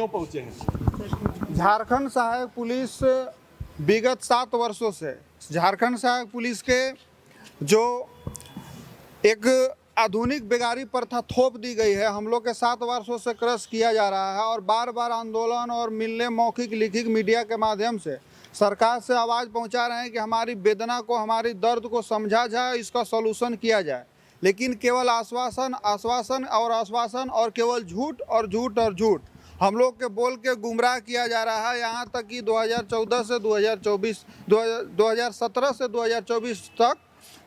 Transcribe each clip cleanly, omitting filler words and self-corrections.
क्यों पहुंचे हैं? झारखंड सहायक पुलिस विगत 7 वर्षों से झारखंड सहायक पुलिस के जो एक आधुनिक बेगारी प्रथा थोप दी गई है, हम लोग के 7 वर्षों से क्रश किया जा रहा है और बार बार आंदोलन और मिलने मौखिक लिखित मीडिया के माध्यम से सरकार से आवाज़ पहुंचा रहे हैं कि हमारी वेदना को, हमारी दर्द को समझा जाए, इसका सॉल्यूशन किया जाए। लेकिन केवल आश्वासन आश्वासन और आश्वासन और केवल झूठ और झूठ और झूठ हम लोग के बोल के गुमराह किया जा रहा है। यहाँ तक कि 2014 से 2024 2017 से 2024 तक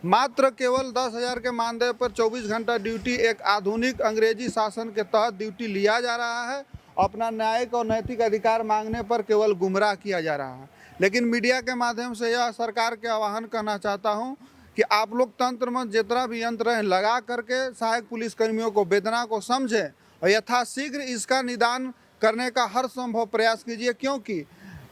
मात्र केवल 10,000 के मानदेय पर 24 घंटा ड्यूटी एक आधुनिक अंग्रेजी शासन के तहत ड्यूटी लिया जा रहा है। अपना न्यायिक और नैतिक अधिकार मांगने पर केवल गुमराह किया जा रहा है। लेकिन मीडिया के माध्यम से यह सरकार के आह्वान करना चाहता हूं कि आप लोग तंत्र में जितना भी यंत्र है लगा करके सहायक पुलिसकर्मियों को वेदना को समझें और यथाशीघ्र इसका निदान करने का हर संभव प्रयास कीजिए, क्योंकि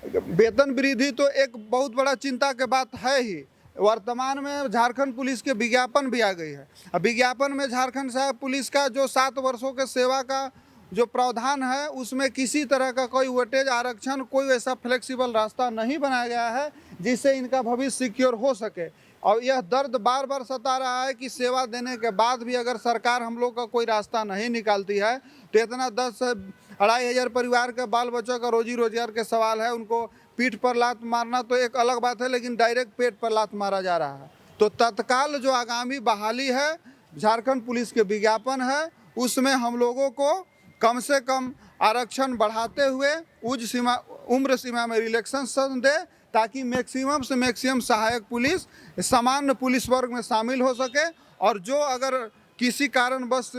वेतन वृद्धि तो एक बहुत बड़ा चिंता की बात है ही। वर्तमान में झारखंड पुलिस के विज्ञापन भी आ गई है। अब विज्ञापन में झारखंड सहायक पुलिस का जो 7 वर्षों के सेवा का जो प्रावधान है उसमें किसी तरह का कोई वेटेज आरक्षण, कोई ऐसा फ्लेक्सिबल रास्ता नहीं बनाया गया है जिससे इनका भविष्य सिक्योर हो सके। और यह दर्द बार बार सता रहा है कि सेवा देने के बाद भी अगर सरकार हम लोग का कोई रास्ता नहीं निकालती है तो इतना 10 से 2,500 परिवार के बाल बच्चों का रोजी रोजगार के सवाल है। उनको पीठ पर लात मारना तो एक अलग बात है, लेकिन डायरेक्ट पेट पर लात मारा जा रहा है। तो तत्काल जो आगामी बहाली है झारखंड पुलिस के विज्ञापन है, उसमें हम लोगों को कम से कम आरक्षण बढ़ाते हुए उम्र सीमा में रिलैक्सेशन दे, ताकि मैक्सिमम से मैक्सिमम सहायक पुलिस सामान्य पुलिस वर्ग में शामिल हो सके। और जो अगर किसी कारणवश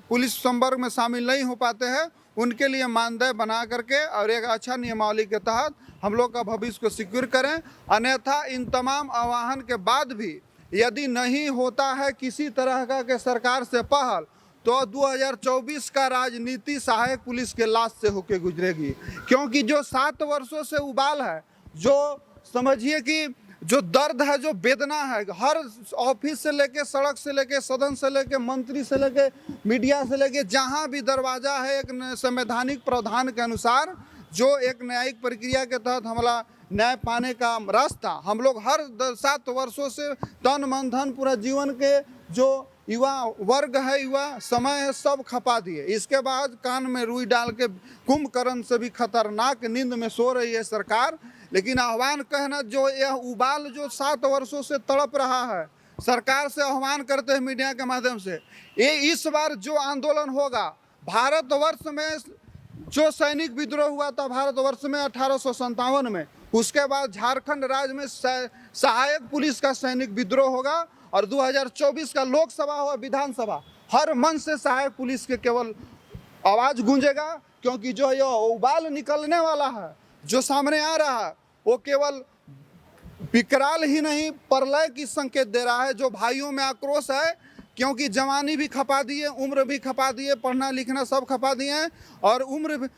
पुलिस संवर्ग में शामिल नहीं हो पाते हैं उनके लिए मानदेय बना करके और एक अच्छा नियमावली के तहत हम लोग का भविष्य को सिक्योर करें। अन्यथा इन तमाम आह्वान के बाद भी यदि नहीं होता है किसी तरह का के सरकार से पहल, तो 2024 का राजनीति सहायक पुलिस के लाश से होकर गुजरेगी। क्योंकि जो 7 वर्षों से उबाल है, जो समझिए कि जो दर्द है, जो वेदना है, हर ऑफिस से लेके, सड़क से लेके, सदन से लेके, मंत्री से लेके, मीडिया से लेके, जहां भी दरवाजा है एक संवैधानिक प्रावधान के अनुसार जो एक न्यायिक प्रक्रिया के तहत हमारा न्याय पाने का रास्ता हम लोग हर 7 वर्षों से तन मन धन पूरा जीवन के जो युवा वर्ग है, युवा समय है, सब खपा दिए। इसके बाद कान में रुई डाल के कुंभकर्ण से भी खतरनाक नींद में सो रही है सरकार। लेकिन आह्वान कहना जो यह उबाल जो 7 वर्षों से तड़प रहा है, सरकार से आह्वान करते हैं मीडिया के माध्यम से, ये इस बार जो आंदोलन होगा, भारतवर्ष में जो सैनिक विद्रोह हुआ था भारतवर्ष में 1857 में, उसके बाद झारखंड राज्य में सहायक पुलिस का सैनिक विद्रोह होगा। और 2024 का लोकसभा हो विधानसभा, हर मंच से सहायक पुलिस के केवल आवाज गूंजेगा। क्योंकि जो ये उबाल निकलने वाला है, जो सामने आ रहा है, वो केवल विकराल ही नहीं प्रलय की संकेत दे रहा है। जो भाइयों में आक्रोश है, क्योंकि जवानी भी खपा दिए, उम्र भी खपा दिए, पढ़ना लिखना सब खपा दिए हैं और उम्र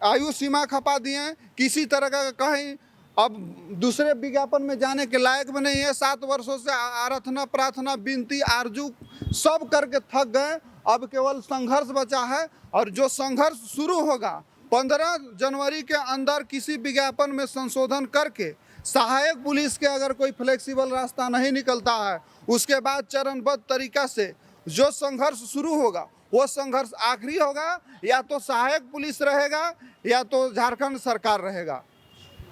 आयु सीमा खपा दिए हैं। किसी तरह का कहीं अब दूसरे विज्ञापन में जाने के लायक भी नहीं है। 7 वर्षों से आराधना, प्रार्थना, विनती, आरजू सब करके थक गए। अब केवल संघर्ष बचा है और जो संघर्ष शुरू होगा 15 जनवरी के अंदर किसी विज्ञापन में संशोधन करके सहायक पुलिस के अगर कोई फ्लेक्सिबल रास्ता नहीं निकलता है, उसके बाद चरणबद्ध तरीका से जो संघर्ष शुरू होगा वो संघर्ष आखिरी होगा। या तो सहायक पुलिस रहेगा या तो झारखंड सरकार रहेगा।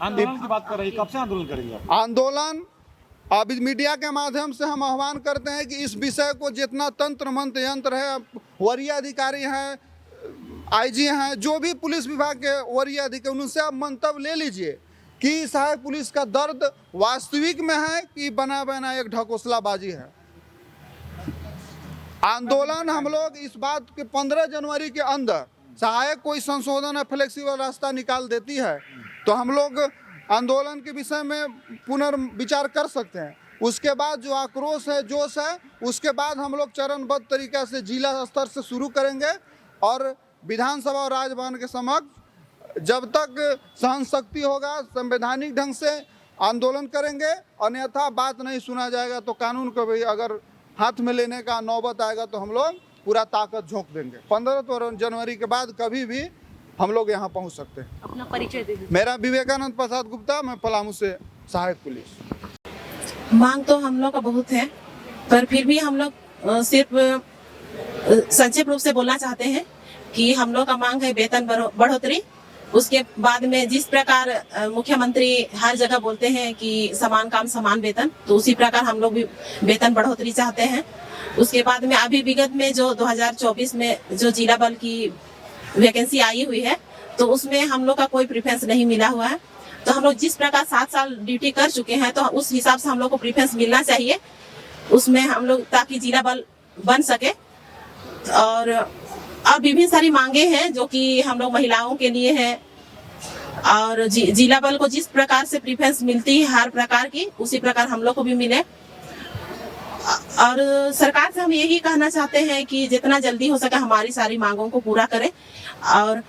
आंदोलन की बात कर रही, कब से आंदोलन करेंगे आप? आंदोलन अभी मीडिया के माध्यम से हम आह्वान करते हैं कि इस विषय को जितना तंत्र मंत्र यंत्र है, वरीय अधिकारी हैं, आईजी हैं, जो भी पुलिस विभाग के वरीय अधिकारी, उनसे आप मंतव्य ले लीजिए कि सहायक पुलिस का दर्द वास्तविक में है कि बना बना एक ढकोसलाबाजी है। आंदोलन हम लोग इस बात के 15 जनवरी के अंदर सहायक कोई संशोधन है, फ्लेक्सिबल रास्ता निकाल देती है तो हम लोग आंदोलन के विषय में पुनर्विचार कर सकते हैं। उसके बाद जो आक्रोश है, जोश है, उसके बाद हम लोग चरणबद्ध तरीका से जिला स्तर से शुरू करेंगे और विधानसभा और राजभवन के समक्ष जब तक सहन शक्ति होगा संवैधानिक ढंग से आंदोलन करेंगे। अन्यथा बात नहीं सुना जाएगा तो कानून को भी अगर हाथ में लेने का नौबत आएगा तो हम लोग पूरा ताकत झोंक देंगे। 15 जनवरी के बाद कभी भी हम लोग यहाँ पहुँच सकते हैं। अपना परिचय दे दीजिए। मेरा विवेकानंद प्रसाद गुप्ता, मैं पलामू से सहायक पुलिस। मांग तो हम लोग का बहुत है, पर फिर भी हम लोग सिर्फ संक्षिप्त रूप से बोलना चाहते हैं कि हम लोग का मांग है वेतन बढ़ोतरी। उसके बाद में जिस प्रकार मुख्यमंत्री हर जगह बोलते हैं कि समान काम समान वेतन, तो उसी प्रकार हम लोग भी वेतन बढ़ोतरी चाहते हैं। उसके बाद में अभी विगत में जो 2024 में जो जिला बल की वैकेंसी आई हुई है, तो उसमें हम लोग का कोई प्रेफरेंस नहीं मिला हुआ है। तो हम लोग जिस प्रकार 7 साल ड्यूटी कर चुके हैं, तो उस हिसाब से हम लोग को प्रेफरेंस मिलना चाहिए उसमें हम लोग, ताकि जिला बल बन सके। और विभिन्न सारी मांगे हैं जो कि हम लोग महिलाओं के लिए है, और जिला बल को जिस प्रकार से प्रेफरेंस मिलती है हर प्रकार की, उसी प्रकार हम लोग को भी मिले। और सरकार से हम यही कहना चाहते हैं कि जितना जल्दी हो सके हमारी सारी मांगों को पूरा करें। और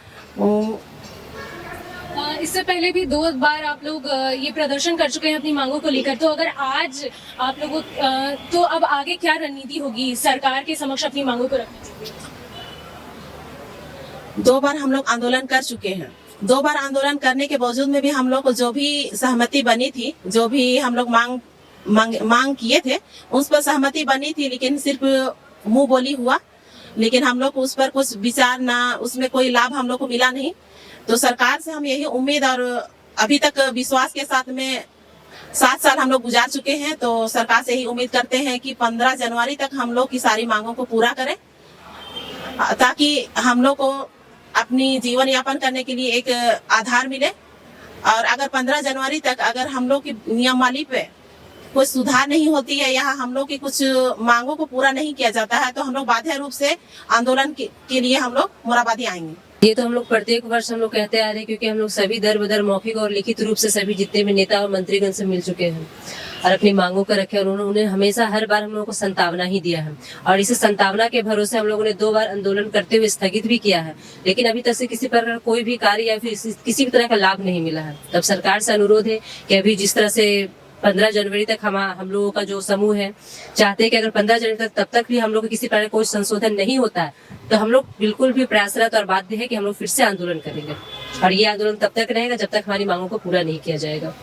इससे पहले भी 2 बार आप लोग ये प्रदर्शन कर चुके हैं अपनी मांगों को लेकर, तो अगर आज आप लोगों तो अब आगे क्या रणनीति होगी सरकार के समक्ष अपनी मांगों को रखने की? 2 बार हम लोग आंदोलन कर चुके हैं। 2 बार आंदोलन करने के बावजूद में भी हम लोग को जो भी सहमति बनी थी, जो भी हम लोग मांग किए थे, उस पर सहमति बनी थी, लेकिन सिर्फ मुंह बोली हुआ, लेकिन हम लोग को उस पर कुछ विचार ना, उसमें कोई लाभ हम लोग को मिला नहीं। तो सरकार से हम यही उम्मीद और अभी तक विश्वास के साथ में 7 साल हम लोग गुजार चुके हैं, तो सरकार से यही उम्मीद करते हैं कि 15 जनवरी तक हम लोग की सारी मांगों को पूरा करें, ताकि हम लोग को अपनी जीवन यापन करने के लिए एक आधार मिले। और अगर 15 जनवरी तक अगर हम लोग की नियमावली पे कोई सुधार नहीं होती है, या हम लोग की कुछ मांगों को पूरा नहीं किया जाता है, तो हम लोग बाध्य रूप से आंदोलन के लिए हम लोग मोराबादी आएंगे। ये तो हम लोग प्रत्येक वर्ष हम लोग कहते आ रहे हैं, क्योंकि हम लोग सभी दर बदर मौखिक और लिखित रूप से सभी जितने भी नेता और मंत्रीगण से मिल चुके हैं और अपनी मांगों को रखे, और उन्होंने हमेशा हर बार हम लोगों को संतावना ही दिया है। और इसी संतावना के भरोसे हम लोगों ने 2 बार आंदोलन करते हुए स्थगित भी किया है, लेकिन अभी तक से किसी प्रकार कोई भी कार्य या फिर किसी भी तरह का लाभ नहीं मिला है। तब सरकार से अनुरोध है कि अभी जिस तरह से 15 जनवरी तक हम लोगों का जो समूह है चाहते हैं कि अगर 15 जनवरी तक तब तक भी हम लोग किसी प्रकार कोई संशोधन नहीं होता है, तो हम लोग बिल्कुल भी प्रयासरत और बाध्य है कि हम लोग फिर से आंदोलन करेंगे। और ये आंदोलन तब तक रहेगा जब तक हमारी मांगों को पूरा नहीं किया जाएगा।